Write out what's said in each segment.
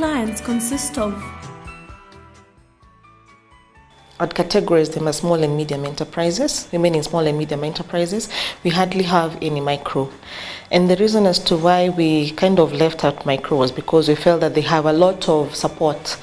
clients consist of? I'd categorize them as small and medium enterprises. Women in small and medium enterprises, we hardly have any micro. And the reason as to why we kind of left out micro was because we felt that they have a lot of support.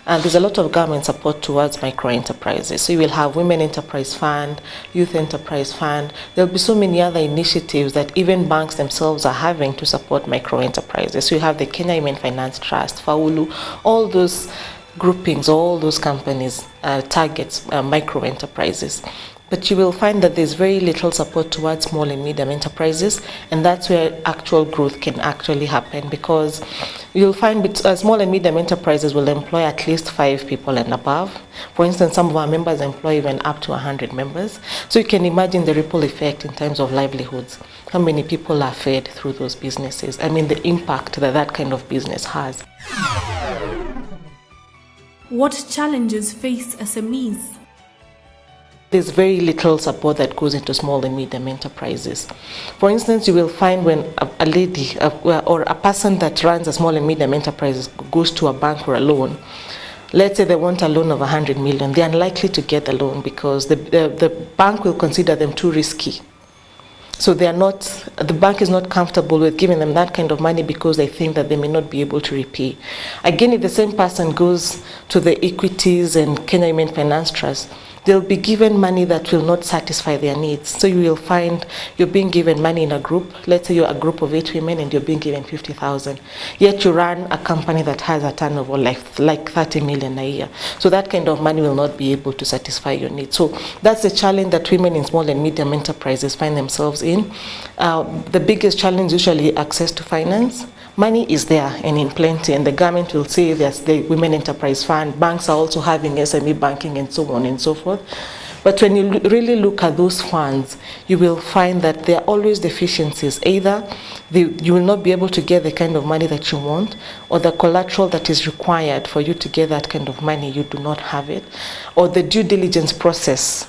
There's a lot of government support towards micro enterprises. So you will have Women Enterprise Fund, Youth Enterprise Fund. There'll be so many other initiatives that even banks themselves are having to support micro enterprises. So you have the Kenyan Finance Trust, Faulu, all those groupings, all those companies targets micro enterprises. But you will find that there's very little support towards small and medium enterprises, and that's where actual growth can actually happen, because you'll find small and medium enterprises will employ at least 5 people and above. For instance, some of our members employ even up to 100 members. So you can imagine the ripple effect in terms of livelihoods. How many people are fed through those businesses? I mean, the impact that that kind of business has. What challenges face SMEs? There's very little support that goes into small and medium enterprises. For instance, you will find when a lady or a person that runs a small and medium enterprise goes to a bank for a loan, let's say they want a loan of 100 million, they're unlikely to get the loan because the bank will consider them too risky. So the bank is not comfortable with giving them that kind of money because they think that they may not be able to repay. Again, if the same person goes to the equities and Kenyan Finance Trust, they'll be given money that will not satisfy their needs. So you will find you're being given money in a group. Let's say you're a group of 8 women and you're being given 50,000. Yet you run a company that has a turnover like 30 million a year. So that kind of money will not be able to satisfy your needs. So that's the challenge that women in small and medium enterprises find themselves in. The biggest challenge is usually access to finance. Money is there and in plenty, and the government will say there's the Women Enterprise Fund, banks are also having SME banking and so on and so forth. But when you really look at those funds, you will find that there are always deficiencies. Either you will not be able to get the kind of money that you want, or the collateral that is required for you to get that kind of money, you do not have it, or the due diligence process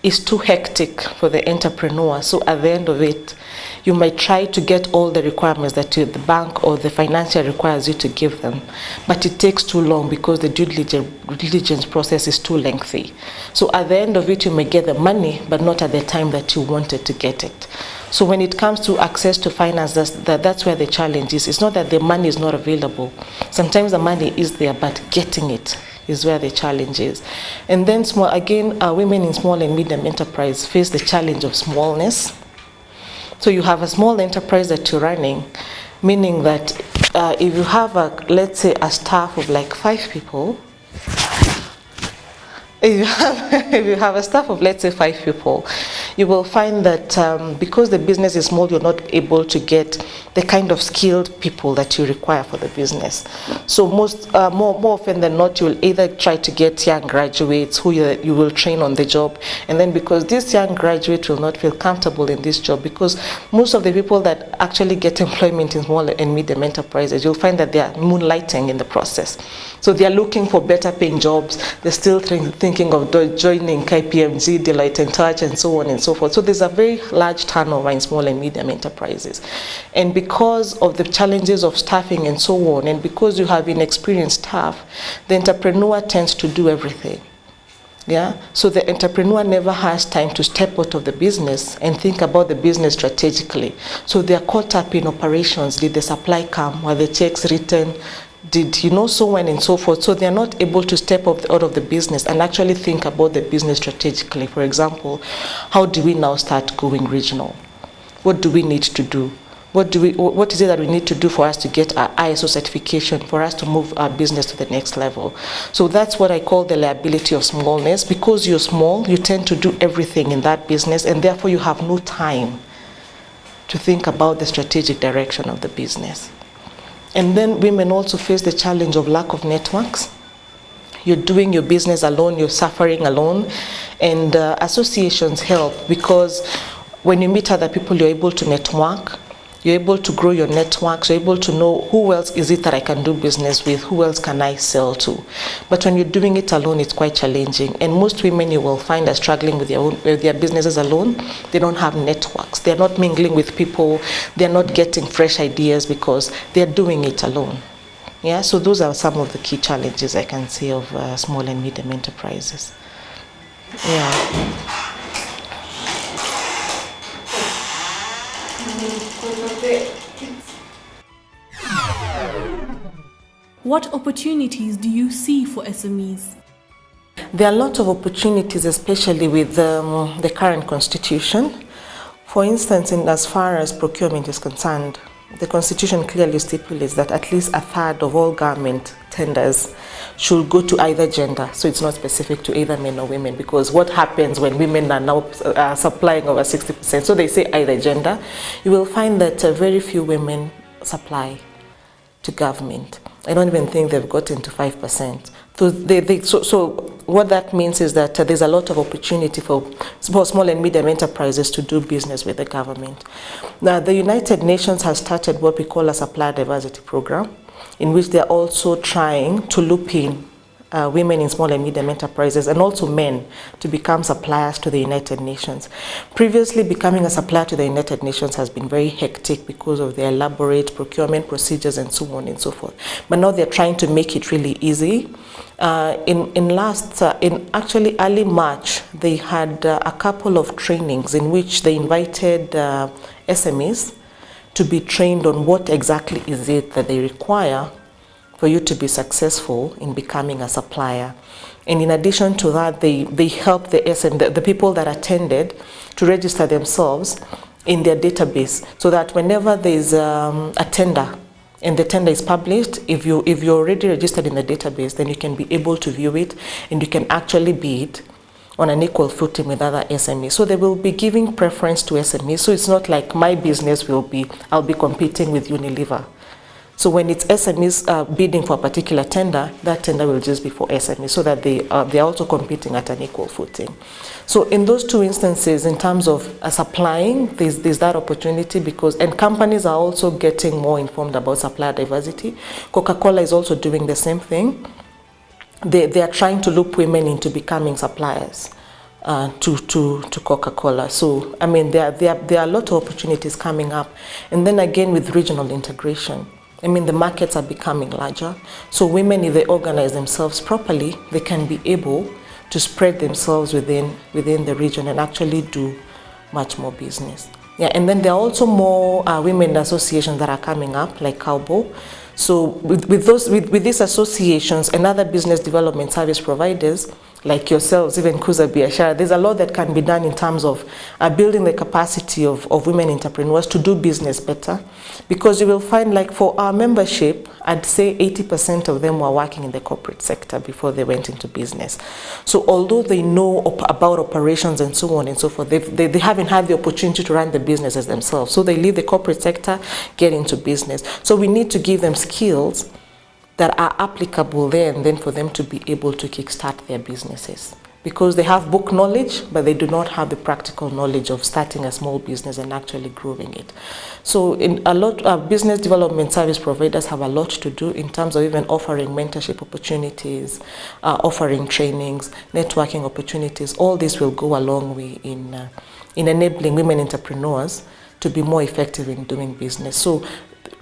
is too hectic for the entrepreneur. So at the end of it, you might try to get all the requirements that the bank or the financier requires you to give them, but it takes too long because the due diligence process is too lengthy. So at the end of it, you may get the money, but not at the time that you wanted to get it. So when it comes to access to finance, that's where the challenge is. It's not that the money is not available. Sometimes the money is there, but getting it is where the challenge is. And then women in small and medium enterprise face the challenge of smallness. So you have a small enterprise that you're running, meaning that if you have let's say a staff of like 5 people, if you have a staff of, let's say, 5 people, you will find that because the business is small, you're not able to get the kind of skilled people that you require for the business. So more often than not, you will either try to get young graduates who you will train on the job, and then because this young graduate will not feel comfortable in this job, because most of the people that actually get employment in small and medium enterprises, you'll find that they are moonlighting in the process. So they are looking for better paying jobs. They're still thinking of joining KPMG, Deloitte and Touch, and so on and so forth. So there's a very large turnover in small and medium enterprises. And because of the challenges of staffing and so on, and because you have inexperienced staff, the entrepreneur tends to do everything. Yeah, so the entrepreneur never has time to step out of the business and think about the business strategically. So they are caught up in operations. Did the supply come? Were the checks written? Did so on and so forth? So they are not able to step out of the business and actually think about the business strategically. For example, how do we now start going regional? What do we need to do? What is it that we need to do for us to get our ISO certification, for us to move our business to the next level? So that's what I call the liability of smallness. Because you're small, you tend to do everything in that business, and therefore you have no time to think about the strategic direction of the business. And then women also face the challenge of lack of networks. You're doing your business alone, you're suffering alone, and associations help, because when you meet other people, you're able to network. You're able to grow your networks. You're able to know who else is it that I can do business with, who else can I sell to. But when you're doing it alone, it's quite challenging. And most women you will find are struggling with their businesses alone. They don't have networks. They're not mingling with people. They're not getting fresh ideas because they're doing it alone. Yeah, so those are some of the key challenges I can see of small and medium enterprises. Yeah. What opportunities do you see for SMEs? There are a lot of opportunities, especially with the current constitution. For instance, as far as procurement is concerned, the constitution clearly stipulates that at least a third of all government tenders should go to either gender. So it's not specific to either men or women, because what happens when women are now supplying over 60%? So they say either gender. You will find that very few women supply to government. I don't even think they've gotten to 5%. So what that means is that there's a lot of opportunity for small and medium enterprises to do business with the government. Now, the United Nations has started what we call a supplier diversity program, in which they're also trying to loop in women in small and medium enterprises and also men to become suppliers to the United Nations. Previously, becoming a supplier to the United Nations has been very hectic because of the elaborate procurement procedures and so on and so forth. But now they're trying to make it really easy. In actually early March, they had a couple of trainings in which they invited SMEs to be trained on what exactly is it that they require for you to be successful in becoming a supplier. And in addition to that, they help the people that attended to register themselves in their database, so that whenever there's a tender and the tender is published, if you're already registered in the database, then you can be able to view it and you can actually bid on an equal footing with other SMEs. So they will be giving preference to SMEs. So it's not like my business I'll be competing with Unilever. So when it's SMEs bidding for a particular tender, that tender will just be for SMEs, so that they are also competing at an equal footing. So in those two instances, in terms of supplying, there's that opportunity, and companies are also getting more informed about supplier diversity. Coca-Cola is also doing the same thing. They are trying to loop women into becoming suppliers to Coca-Cola. So I mean, there are a lot of opportunities coming up. And then again, with regional integration, I mean, the markets are becoming larger. So women, if they organize themselves properly, they can be able to spread themselves within the region and actually do much more business. Yeah, and then there are also more women associations that are coming up, like KAWBO. So with these associations and other business development service providers, like yourselves, even Kuza Biashara, there's a lot that can be done in terms of building the capacity of women entrepreneurs to do business better. Because you will find, like, for our membership, I'd say 80% of them were working in the corporate sector before they went into business. So although they know about operations and so on and so forth, they haven't had the opportunity to run the businesses themselves. So they leave the corporate sector, get into business. So we need to give them skills that are applicable there, and then for them to be able to kickstart their businesses. Because they have book knowledge, but they do not have the practical knowledge of starting a small business and actually growing it. So in a lot of business development service providers have a lot to do in terms of even offering mentorship opportunities, offering trainings, networking opportunities. All this will go a long way in enabling women entrepreneurs to be more effective in doing business. So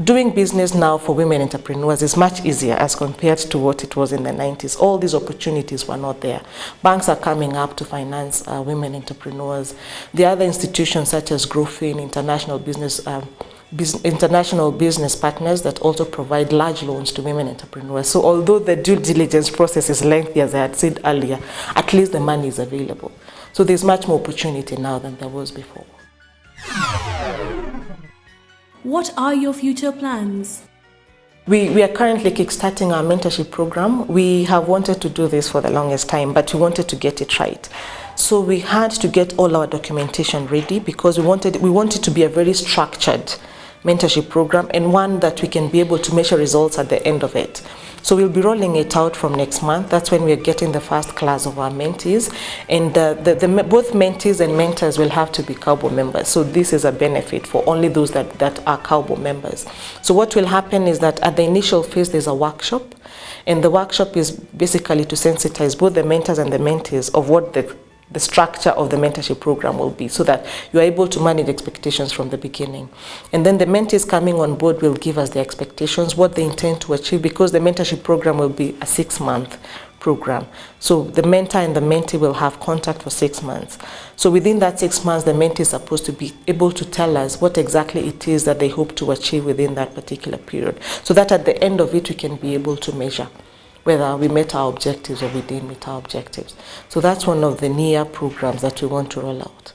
doing business now for women entrepreneurs is much easier as compared to what it was in the 90s. All these opportunities were not there. Banks are coming up to finance women entrepreneurs. The other institutions such as Growfin, international business partners that also provide large loans to women entrepreneurs. So although the due diligence process is lengthy, as I had said earlier, at least the money is available. So there's much more opportunity now than there was before. What are your future plans? We are currently kickstarting our mentorship program. We have wanted to do this for the longest time, but we wanted to get it right. So we had to get all our documentation ready, because we wanted to be a very structured mentorship program, and one that we can be able to measure results at the end of it. So we'll be rolling it out from next month. That's when we're getting the first class of our mentees. And both mentees and mentors will have to be KAWBO members. So this is a benefit for only those that are KAWBO members. So what will happen is that at the initial phase, there's a workshop. And the workshop is basically to sensitize both the mentors and the mentees of what the the structure of the mentorship program will be, so that you're able to manage expectations from the beginning. And then the mentees coming on board will give us the expectations, what they intend to achieve, because the mentorship program will be a 6-month program. So the mentor and the mentee will have contact for 6 months. So within that 6 months, the mentee is supposed to be able to tell us what exactly it is that they hope to achieve within that particular period, so that at the end of it, we can be able to measure whether we met our objectives or we didn't meet our objectives. So that's one of the near programs that we want to roll out.